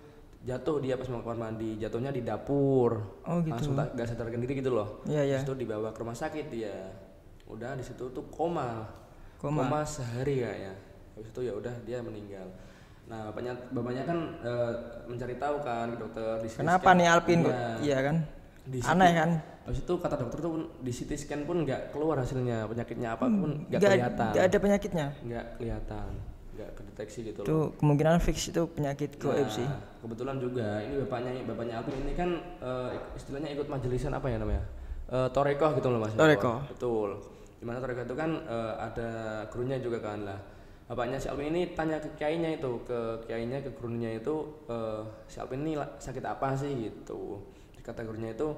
jatuh dia pas mau kamar mandi, jatuhnya di dapur. Oh gitu. Langsung gak sadarkan diri gitu loh. Iya. Terus itu dibawa ke rumah sakit dia. Udah di situ tuh koma sehari kayaknya. Habis itu ya udah dia meninggal. Nah bapaknya kan mencari tahu kan ke dokter di kenapa nih Alvin kok? Iya kan? Aneh kan? Habis itu kata dokter tuh di CT scan pun nggak keluar hasilnya, penyakitnya apapun nggak kelihatan. Nggak ada penyakitnya? Nggak kelihatan, nggak kedeteksi gitu loh. Tuh kemungkinan fix itu penyakit gaib sih. Kebetulan juga ini bapaknya Alvin ini kan istilahnya ikut majelisan Torekoh gitu loh Mas. Torekoh. Betul. Dimana Torekoh itu kan ada gurunya juga kan lah. Bapaknya si Alvin ini tanya ke kiainya ke gurunya itu si Alvin ini sakit apa sih gitu. Kata gurunya itu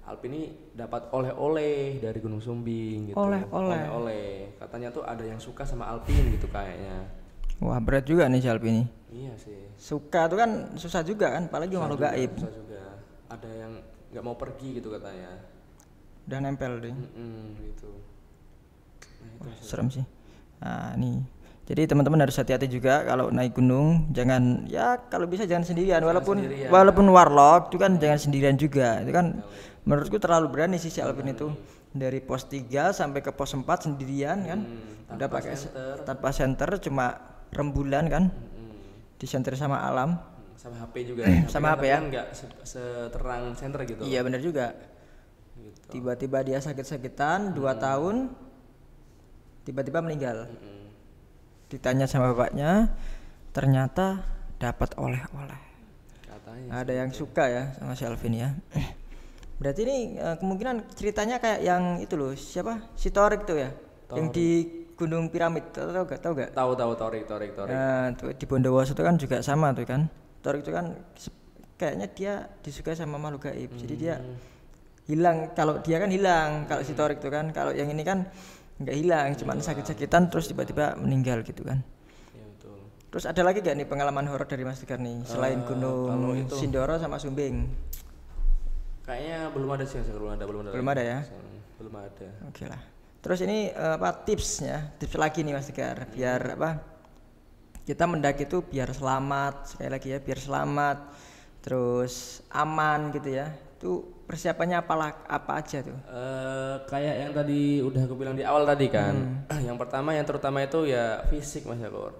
Alvin ini dapat oleh-oleh dari Gunung Sumbing gitu. Oleh-oleh. Katanya tuh ada yang suka sama Alvin gitu kayaknya. Wah, berat juga nih si Alvin ini. Iya sih. Suka tuh kan susah juga kan, apalagi makhluk gaib. Susah juga. Ada yang nggak mau pergi gitu katanya. Udah nempel deh. Gitu. Wah, serem sih. Nah, nih. Jadi teman-teman harus hati-hati juga kalau naik gunung, jangan ya kalau bisa jangan sendirian, walaupun warlock itu kan jangan sendirian juga. Itu kan menurutku terlalu berani sih si Alvin itu. Dari pos 3 sampai ke pos 4 sendirian kan. Udah pakai tanpa senter, cuma rembulan kan. Disenter sama alam, sama HP juga. Sama HP ya. Enggak seterang senter gitu. Iya benar juga. Gitu. Tiba-tiba dia sakit-sakitan 2 tahun, tiba-tiba meninggal. Ditanya sama bapaknya, ternyata dapat oleh-oleh. Katanya ada yang suka ya sama si Alvin ya. Berarti ini kemungkinan ceritanya kayak yang itu loh, siapa? Si Torik tuh ya. Torik. Yang di Gunung Piramid, tahu gak? Tahu Torik. Nah, tuh, di Bondowoso itu kan juga sama tuh kan. Torik itu kan kayaknya dia disukai sama makhluk gaib. Jadi dia hilang, kalau dia kan hilang, kalau si Torik itu kan, kalau yang ini kan nggak hilang, cuman sakit-sakitan terus tiba-tiba meninggal gitu kan. Ya, betul. Terus ada lagi gak nih pengalaman horor dari Mas Tegar nih selain Gunung Sindoro sama Sumbing? Kayaknya belum ada sih, belum ada ya. Belum ada. Oke lah. Terus ini tips lagi nih Mas Tegar biar kita mendaki itu biar selamat, sekali lagi ya, biar selamat terus aman gitu ya. Itu persiapannya apa aja tuh? Kayak yang tadi udah aku bilang di awal tadi kan. Yang pertama yang terutama itu ya fisik Mas Yakor.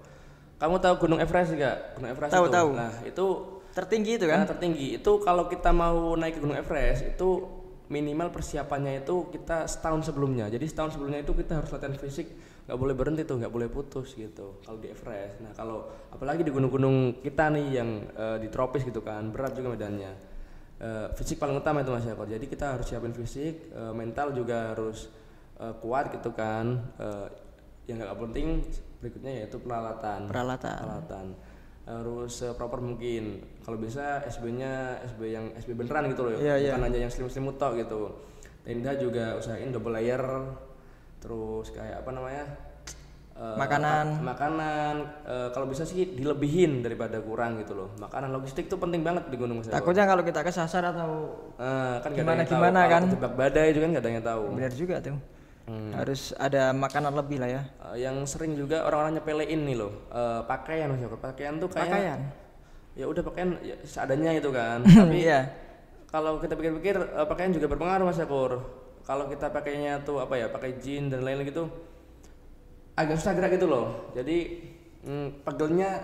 Kamu tahu Gunung Everest gak? Gunung Everest tahu. Nah itu tertinggi itu kan? Tertinggi itu kalau kita mau naik ke Gunung Everest itu minimal persiapannya itu kita setahun sebelumnya. Jadi setahun sebelumnya itu kita harus latihan fisik, nggak boleh berhenti tuh, nggak boleh putus gitu. Kalau di Everest. Nah kalau apalagi di gunung-gunung kita nih yang di tropis gitu kan, berat juga medannya. Fisik paling utama itu Mas Yakor. Jadi kita harus siapin fisik, mental juga harus kuat gitu kan. Yang nggak penting berikutnya yaitu peralatan. Harus proper mungkin. Kalau bisa SB-nya SB beneran gitu loh. Bukan hanya yang selimut tok gitu. Tenda juga usahain double layer. Terus kayak apa namanya? Makanan kalau bisa sih dilebihin daripada kurang gitu loh. Makanan logistik tuh penting banget di gunung. Takutnya kalau kita kesasar atau kan gimana kan terjebak badai juga kan gak ada yang tahu. Benar juga tuh. Harus ada makanan lebih lah ya. Yang sering juga orang-orang nyepelein nih loh, pakaian Mas Yakor. Pakaian tuh kayak ya udah pakaian ya, seadanya itu kan. Tapi kalau kita pikir-pikir pakaian juga berpengaruh Mas Yakor. Kalau kita pakainya tuh apa ya, pakai jeans dan lain-lain gitu agak susah gerak gitu loh. Jadi pegelnya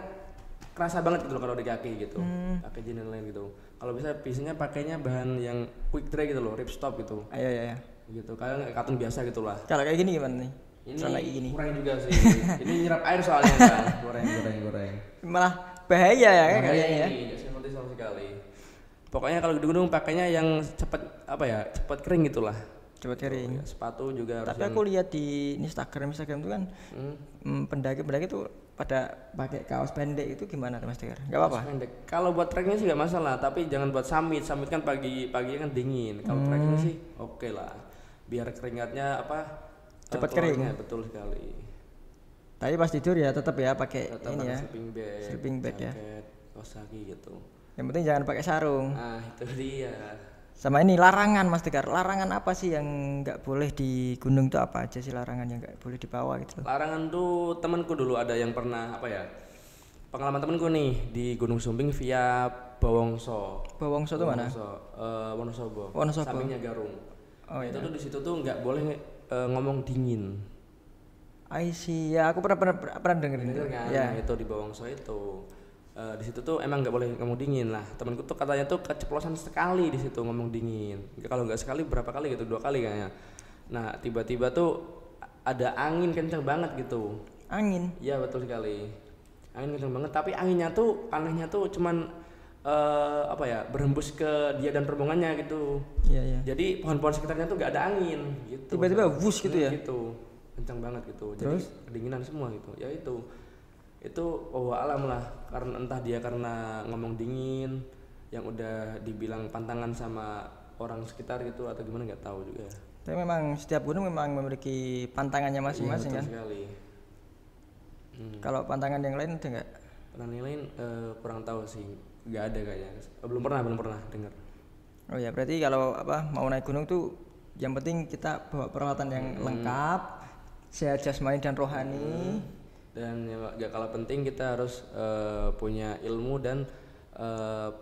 kerasa banget gitu loh kalau di kaki gitu. Pakai jeans dan lain gitu. Kalau biasanya pakainya bahan yang quick dry gitu loh, ripstop gitu. Iya. Gitu, kayak katun biasa gitulah. Kalau kayak gini gimana nih? Ini kurang juga sih. Ini nyerap air soalnya kan. Goreng. Malah bahaya ya kan kayaknya ya. Enggak seperti sama sekali. Pokoknya kalau di gunung pakainya yang cepat kering gitulah. Cepat kering. Ya, sepatu juga harus. Tapi aku lihat di Instagram itu kan pendaki itu pada pakai kaos pendek, itu gimana Mas Tegar? Enggak apa-apa. Kalau buat treknya sih enggak masalah, tapi jangan buat summit kan pagi kan dingin. Kalau treknya sih oke lah. Biar keringatnya cepat kering. Betul sekali. Tapi pas tidur ya tetap ya pakai ini ya. Sleeping bag ya. Kaos kaki gitu. Yang penting jangan pakai sarung. Nah, itu dia. Sama ini larangan Mas Tegar. Larangan apa sih yang nggak boleh di gunung tuh, apa aja sih larangan yang nggak boleh dibawa gitu? Larangan tuh temanku dulu ada yang pernah pengalaman temanku nih di Gunung Sumbing via Bawongso. Bawongso tuh mana? Wonosobo. Sampingnya Garung. Oh itu tuh di situ tuh nggak boleh ngomong dingin. I see. Ya aku pernah dengerin itu. Kan? Ya. Nah, itu di Bawongso itu. Di situ tuh emang nggak boleh ngomong dingin lah. Temanku tuh katanya tuh keceplosan sekali di situ ngomong dingin. Kalau nggak sekali berapa kali gitu, 2 kali kayaknya. Nah tiba-tiba tuh ada angin kencang banget gitu. Angin? Iya betul sekali. Angin kencang banget. Tapi anginnya tuh anehnya tuh cuman berhembus ke dia dan rombongannya gitu. Iya. Jadi pohon-pohon sekitarnya tuh nggak ada angin gitu. Tiba-tiba wush gitu ya? Gitu. Kencang banget gitu. Terus? Jadi kedinginan semua gitu. Ya itu alam lah, karena ngomong dingin yang udah dibilang pantangan sama orang sekitar gitu atau gimana nggak tahu juga. Tapi memang setiap gunung memang memiliki pantangannya masing-masing kan? Sekali. Kalau pantangan yang lain ada nggak? Pantangan yang lain kurang tahu sih, nggak ada kayaknya. Belum pernah dengar. Oh ya, berarti kalau mau naik gunung tuh yang penting kita bawa peralatan yang lengkap, sehat jasmani dan rohani. Dan yang gak kalah penting kita harus punya ilmu dan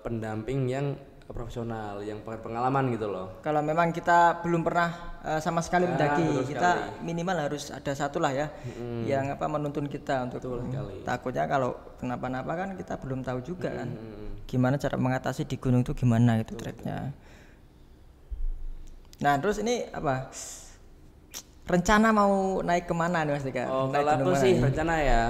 pendamping yang profesional, yang pengalaman gitu loh. Kalau memang kita belum pernah sama sekali mendaki, kita minimal harus ada satu lah ya, yang menuntun kita untuk takutnya kalau kenapa-napa kan kita belum tahu juga kan, gimana cara mengatasi di gunung itu gimana itu treknya. Nah terus ini rencana mau naik kemana nih Mas Dika? Oh kalau aku sih rencana ya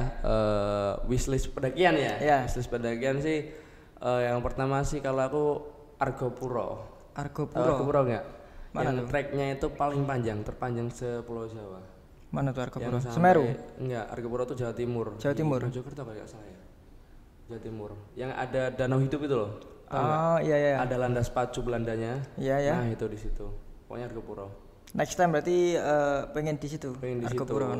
wishlist pendakian ya. Wishlist pendakian sih yang pertama sih kalau aku Argopuro enggak? Mana yang treknya itu paling panjang, terpanjang se-Pulau Jawa. Mana tuh Argopuro? Semeru? Enggak, Argopuro itu Jawa Timur. Jawa Timur. Mojokerto kalau enggak salah ya. Jawa Timur. Yang ada danau hidup itu loh. Oh iya. Ada landas pacu Belandanya. Iya. Nah itu di situ. Pokoknya Argopuro. Next time berarti pengen di situ. Argopuro.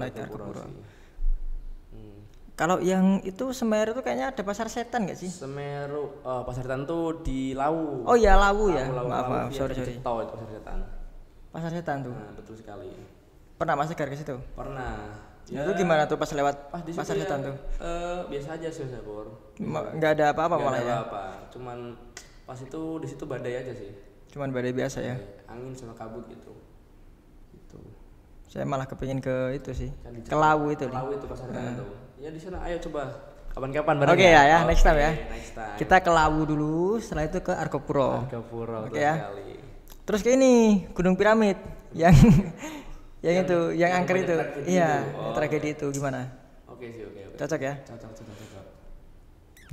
Kalau yang itu Semeru tuh kayaknya ada Pasar Setan nggak sih? Semeru, Pasar Setan tuh di Lawu. Oh iya Lawu ya. Maaf, sorry. Tahu itu Pasar Setan. Pasar Setan tuh. Nah, betul sekali. Pernah Mas Tegar ke situ? Pernah. Ya, itu gimana tuh pas lewat Pasar Setan tuh? Biasa aja sih Sabur. Nggak ada apa-apa malah ya. Apa-apa. Cuman pas itu di situ badai aja sih. Cuman badai biasa ya. Angin sama kabut gitu. Itu. Saya malah kepingin ke itu sih. Ke Lawu itu. Lawu itu Pasar Setan tuh. Ya di sana ayo coba kapan-kapan bareng. Oke ya, next time ya. Kita ke Lawu dulu, setelah itu ke Argopuro. Oke ya. Terus ke ini Gunung Piramid yang itu, yang angker itu. Iya, tragedi itu gimana? Oke. Cocok ya? Cocok.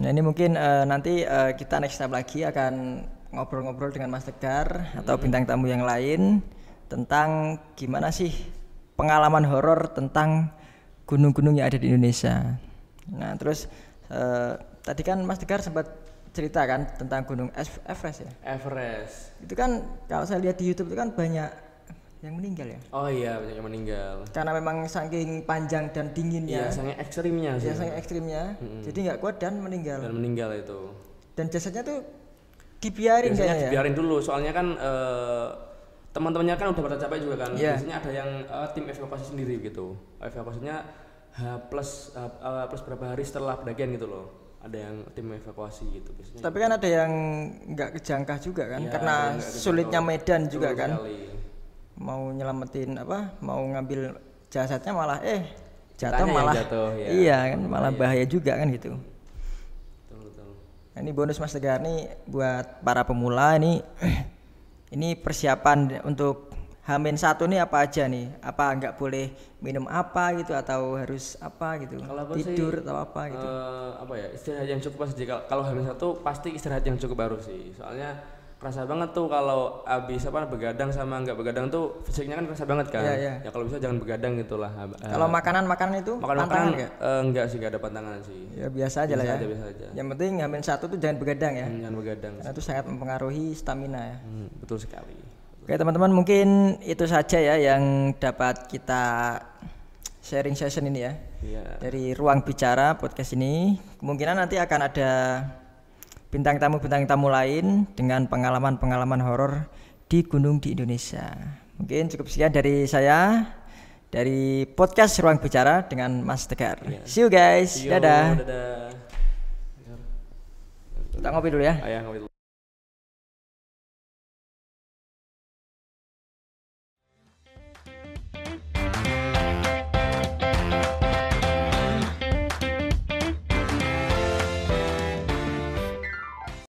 Nah, ini mungkin nanti kita next time lagi akan ngobrol-ngobrol dengan Mas Tegar atau bintang tamu yang lain tentang gimana sih pengalaman horor tentang gunung-gunung yang ada di Indonesia. Nah terus tadi kan Mas Tegar sempat cerita kan tentang Gunung Everest ya. Everest. Itu kan kalau saya lihat di YouTube itu kan banyak yang meninggal ya. Oh iya banyak yang meninggal. Karena memang saking panjang dan dinginnya. Iya saking ekstrimnya sih. Iya saking ekstrimnya. Jadi nggak kuat dan meninggal. Itu. Dan jasadnya tuh dibiarin kayaknya. Dibiarin dulu soalnya kan teman-temannya kan udah pada capek juga kan. Biasanya ada yang tim evakuasi sendiri gitu. Evakuasinya plus berapa hari setelah pendakian gitu loh. Ada yang tim evakuasi gitu biasanya. Tapi kan ada yang nggak kejangka juga kan, karena sulitnya medan juga kan. Mau nyelamatin mau ngambil jasadnya malah jatuh malah. Iya kan malah bahaya juga kan gitu. Betul. Nah, ini bonus Mas Tegar nih buat para pemula ini persiapan untuk H-1 nih apa aja nih? Apa nggak boleh minum apa gitu atau harus apa gitu? Tidur sih, atau apa gitu? Istirahat yang cukup pasti. Kalau H-1 pasti istirahat yang cukup harus sih. Soalnya kerasa banget tuh kalau abis begadang sama nggak begadang tuh fisiknya kan kerasa banget kan. Iya. Ya kalau bisa jangan begadang gitulah. Kalau makanan itu pantangan nggak? Enggak sih, nggak ada pantangan sih. Ya biasa aja lah ya. Biasa aja. Yang penting H-1 tuh jangan begadang ya. Jangan begadang. Karena itu sangat mempengaruhi stamina ya. Betul sekali. Oke teman-teman, mungkin itu saja ya yang dapat kita sharing session ini ya. Dari Ruang Bicara podcast ini. Kemungkinan nanti akan ada bintang tamu lain dengan pengalaman horor di gunung di Indonesia. Mungkin cukup sekian dari saya dari podcast Ruang Bicara dengan Mas Tegar. See you guys. Dadah. Dadah. Kita ngopi dulu ya. Ngopi dulu.